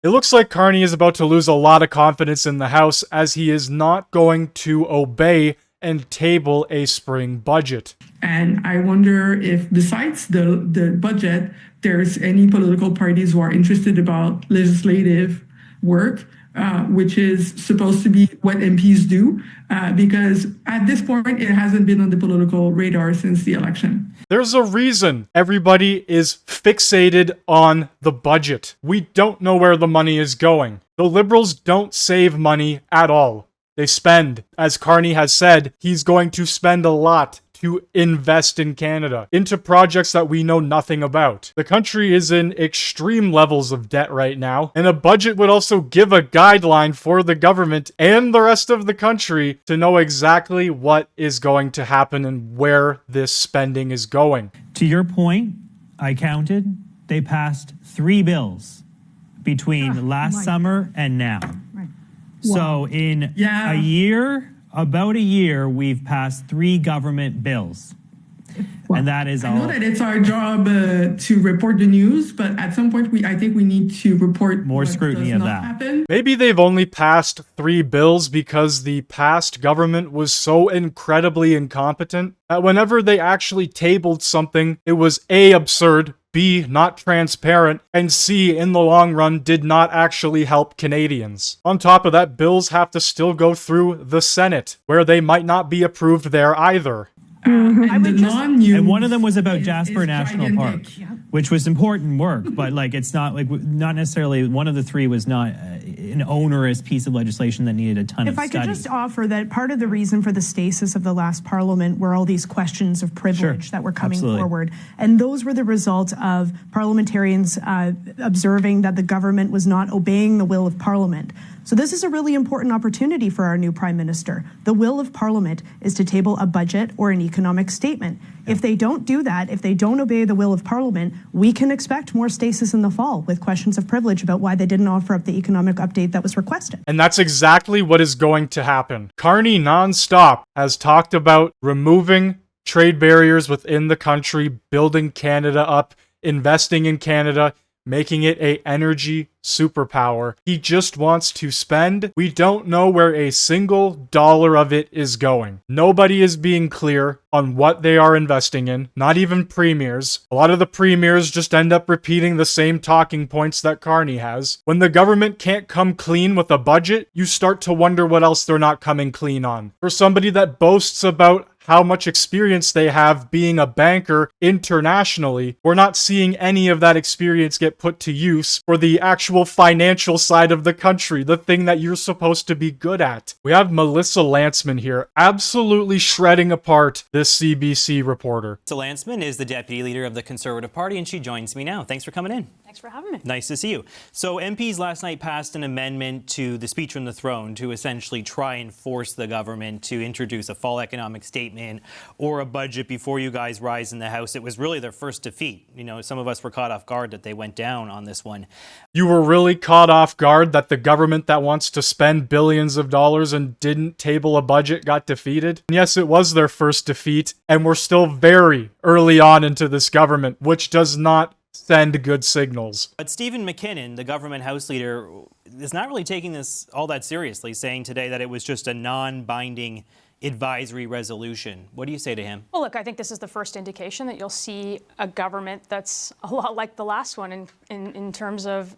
It looks like Carney is about to lose a lot of confidence in the House as he is not going to obey and table a spring budget. And I wonder if besides the budget, there's any political parties who are interested about legislative work, which is supposed to be what MPs do, because at this point, it hasn't been on the political radar since the election. There's a reason everybody is fixated on the budget. We don't know where the money is going. The Liberals don't save money at all. They spend. As Carney has said, he's going to spend a lot to invest in Canada, into projects that we know nothing about. The country is in extreme levels of debt right now, and a budget would also give a guideline for the government and the rest of the country to know exactly what is going to happen and where this spending is going. To your point, I counted, they passed 3 bills between last summer and now. Right. So in a year, about a year, we've passed 3 government bills. Well, and that is all. I know that it's our job to report the news, but at some point, I think we need to report more scrutiny of that. Happen. Maybe they've only passed 3 bills because the past government was so incredibly incompetent that whenever they actually tabled something, it was A, absurd, B, not transparent, and C, in the long run, did not actually help Canadians. On top of that, bills have to still go through the Senate, where they might not be approved there either. And one of them was about Jasper National Park, which was important work, but like it's not like not necessarily one of the 3 was not an onerous piece of legislation that needed a ton of study. If I could just offer that part of the reason for the stasis of the last parliament were all these questions of privilege that were coming forward. And those were the result of parliamentarians observing that the government was not obeying the will of parliament. So this is a really important opportunity for our new prime minister. The will of parliament is to table a budget or an economic statement. If they don't do that, if they don't obey the will of parliament, we can expect more stasis in the fall with questions of privilege about why they didn't offer up the economic update that was requested. And that's exactly what is going to happen. Carney nonstop has talked about removing trade barriers within the country, building Canada up, investing in Canada, making it an energy superpower. He just wants to spend. We don't know where a single dollar of it is going. Nobody is being clear on what they are investing in, not even premiers. A lot of the premiers just end up repeating the same talking points that Carney has. When the government can't come clean with a budget, you start to wonder what else they're not coming clean on. For somebody that boasts about how much experience they have being a banker internationally, we're not seeing any of that experience get put to use for the actual financial side of the country, the thing that you're supposed to be good at. We have Melissa Lantsman here, absolutely shredding apart this CBC reporter. So Lantsman is the deputy leader of the Conservative Party, and she joins me now. Thanks for coming in. Thanks for having me. Nice to see you. So MPs last night passed an amendment to the Speech from the Throne to essentially try and force the government to introduce a fall economic statement or a budget before you guys rise in the House. It was really their first defeat. You know, some of us were caught off guard that they went down on this one. You were really caught off guard that the government that wants to spend billions of dollars and didn't table a budget got defeated? And yes, it was their first defeat, and we're still very early on into this government, which does not send good signals. But Stephen McKinnon, the government House leader, is not really taking this all that seriously, saying today that it was just a non-binding advisory resolution. What do you say to him? Well, look, I think this is the first indication that you'll see a government that's a lot like the last one in terms of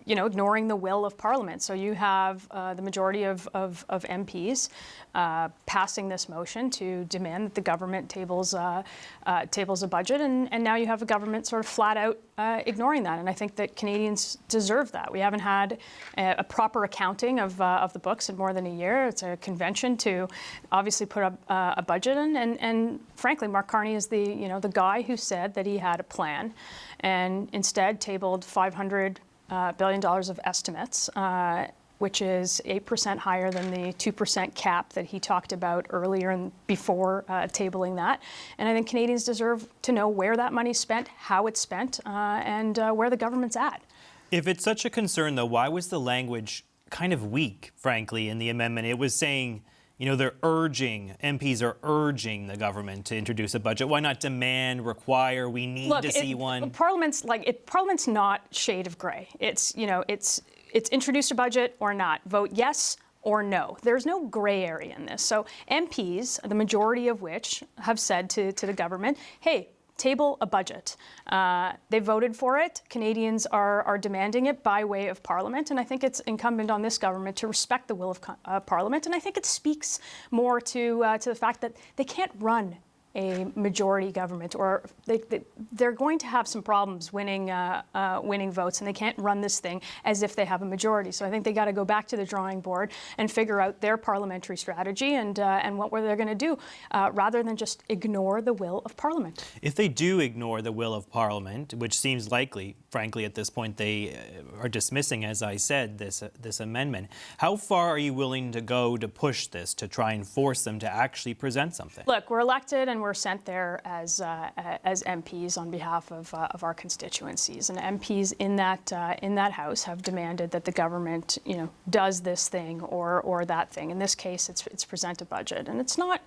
ignoring the will of Parliament. So you have the majority of MPs passing this motion to demand that the government tables a budget, and now you have a government sort of flat out ignoring that. And I think that Canadians deserve that. We haven't had a proper accounting of the books in more than a year. It's a convention to obviously put up a budget in, and frankly, Mark Carney is the guy who said that he had a plan, and instead tabled $500 billion of estimates, which is 8% higher than the 2% cap that he talked about earlier and before tabling that. And I think Canadians deserve to know where that money's spent, how it's spent, and where the government's at. If it's such a concern, though, why was the language kind of weak, frankly, in the amendment? It was saying they're MPs are urging the government to introduce a budget. Why not demand, require, we need to see one? Parliament's not shade of gray. It's introduce a budget or not. Vote yes or no. There's no gray area in this. So MPs, the majority of which have said to the government, hey, table a budget. They voted for it. Canadians are demanding it by way of Parliament, and I think it's incumbent on this government to respect the will of Parliament, and I think it speaks more to the fact that they can't run a majority government, or they're going to have some problems winning votes, and they can't run this thing as if they have a majority. So I think they got to go back to the drawing board and figure out their parliamentary strategy and what they're going to do, rather than just ignore the will of Parliament. If they do ignore the will of Parliament, which seems likely, frankly, at this point they are dismissing, as I said, this amendment, how far are you willing to go to push this, to try and force them to actually present something? Look, we're elected and we're sent there as MPs on behalf of our constituencies, and MPs in that House have demanded that the government, does this thing or that thing. In this case, it's present a budget, and it's not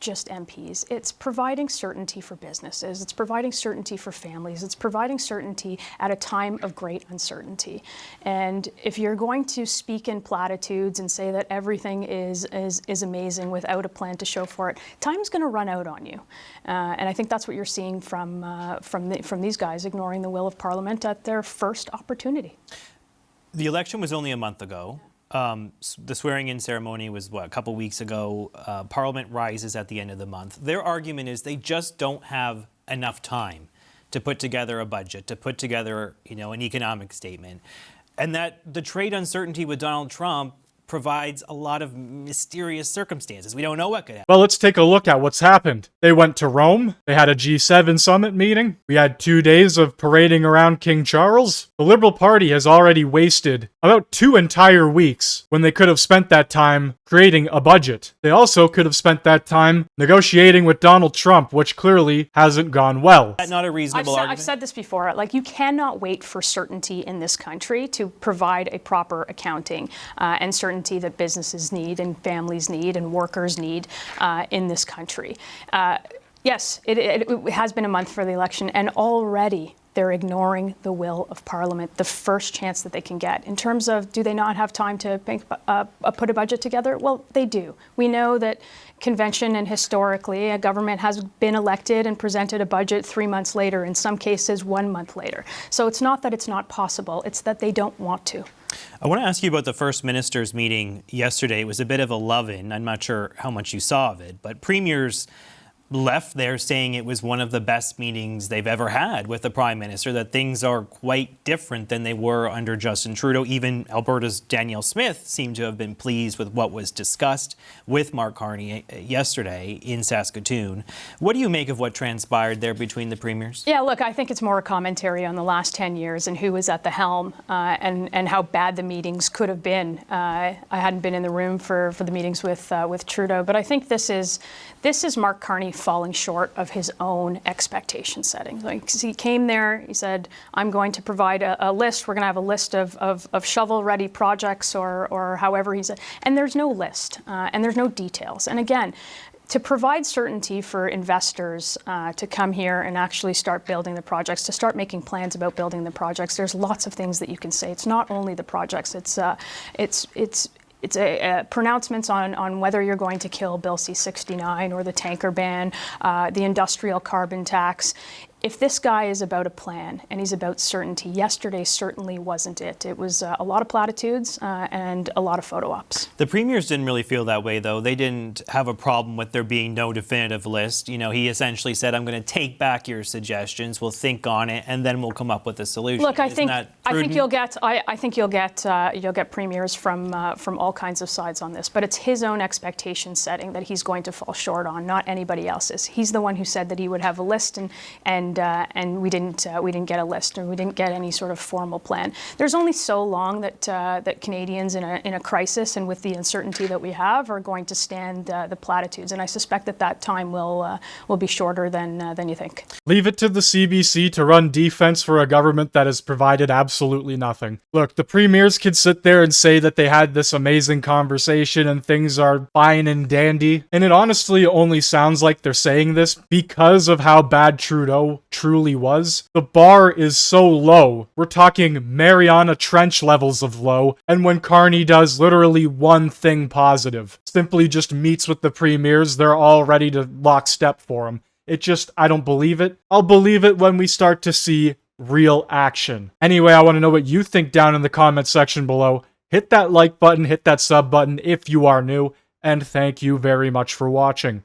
just MPs. It's providing certainty for businesses. It's providing certainty for families. It's providing certainty at a time of great uncertainty. And if you're going to speak in platitudes and say that everything is amazing without a plan to show for it, time's going to run out on you. And I think that's what you're seeing from these guys, ignoring the will of Parliament at their first opportunity. The election was only a month ago. The swearing-in ceremony was, a couple weeks ago. Parliament rises at the end of the month. Their argument is they just don't have enough time to put together a budget, to put together, an economic statement. And that the trade uncertainty with Donald Trump provides a lot of mysterious circumstances. We don't know what could happen. Well, let's take a look at what's happened. They went to Rome. They had a G7 summit meeting. We had 2 days of parading around King Charles. The Liberal Party has already wasted about 2 entire weeks when they could have spent that time creating a budget. They also could have spent that time negotiating with Donald Trump, which clearly hasn't gone well. Is that not a reasonable argument? I've said this before. You cannot wait for certainty in this country to provide a proper accounting and certainty that businesses need and families need and workers need in this country. Yes, it has been a month for the election, and already they're ignoring the will of Parliament, the first chance that they can get. In terms of, do they not have time to put a budget together? Well, they do. We know that convention and historically, a government has been elected and presented a budget 3 months later, in some cases 1 month later. So it's not that it's not possible, it's that they don't want to. I want to ask you about the First Minister's meeting yesterday. It was a bit of a love-in. I'm not sure how much you saw of it, but premiers left there saying it was one of the best meetings they've ever had with the Prime Minister, that things are quite different than they were under Justin Trudeau. Even Alberta's Danielle Smith seemed to have been pleased with what was discussed with Mark Carney yesterday in Saskatoon. What do you make of what transpired there between the premiers? Yeah, look, I think it's more a commentary on the last 10 years and who was at the helm and how bad the meetings could have been. I hadn't been in the room for the meetings with Trudeau, but I think this is Mark Carney falling short of his own expectation setting. He came there, he said, I'm going to provide a list. We're going to have a list of shovel-ready projects or however he said. And there's no list and there's no details. And again, to provide certainty for investors to come here and actually start building the projects, to start making plans about building the projects, there's lots of things that you can say. It's not only the projects, it's pronouncements on whether you're going to kill Bill C-69 or the tanker ban, the industrial carbon tax. If this guy is about a plan and he's about certainty, yesterday certainly wasn't it. It was a lot of platitudes and a lot of photo ops. The premiers didn't really feel that way, though. They didn't have a problem with there being no definitive list. He essentially said, I'm going to take back your suggestions, we'll think on it, and then we'll come up with a solution. Look, I think you'll get premiers from all kinds of sides on this, but it's his own expectation setting that he's going to fall short on, not anybody else's. He's the one who said that he would have a list and and we didn't get a list, or we didn't get any sort of formal plan. There's only so long that Canadians in a crisis and with the uncertainty that we have are going to stand the platitudes, and I suspect that time will be shorter than you think. Leave it to the CBC to run defense for a government that has provided absolutely nothing. Look, the premiers could sit there and say that they had this amazing conversation and things are fine and dandy, and it honestly only sounds like they're saying this because of how bad Trudeau truly was. The bar is so low. We're talking Mariana Trench levels of low, and when Carney does literally one thing positive, simply just meets with the premiers, they're all ready to lockstep for him. I don't believe it. I'll believe it when we start to see real action. Anyway, I want to know what you think down in the comment section below. Hit that like button, hit that sub button if you are new, and thank you very much for watching.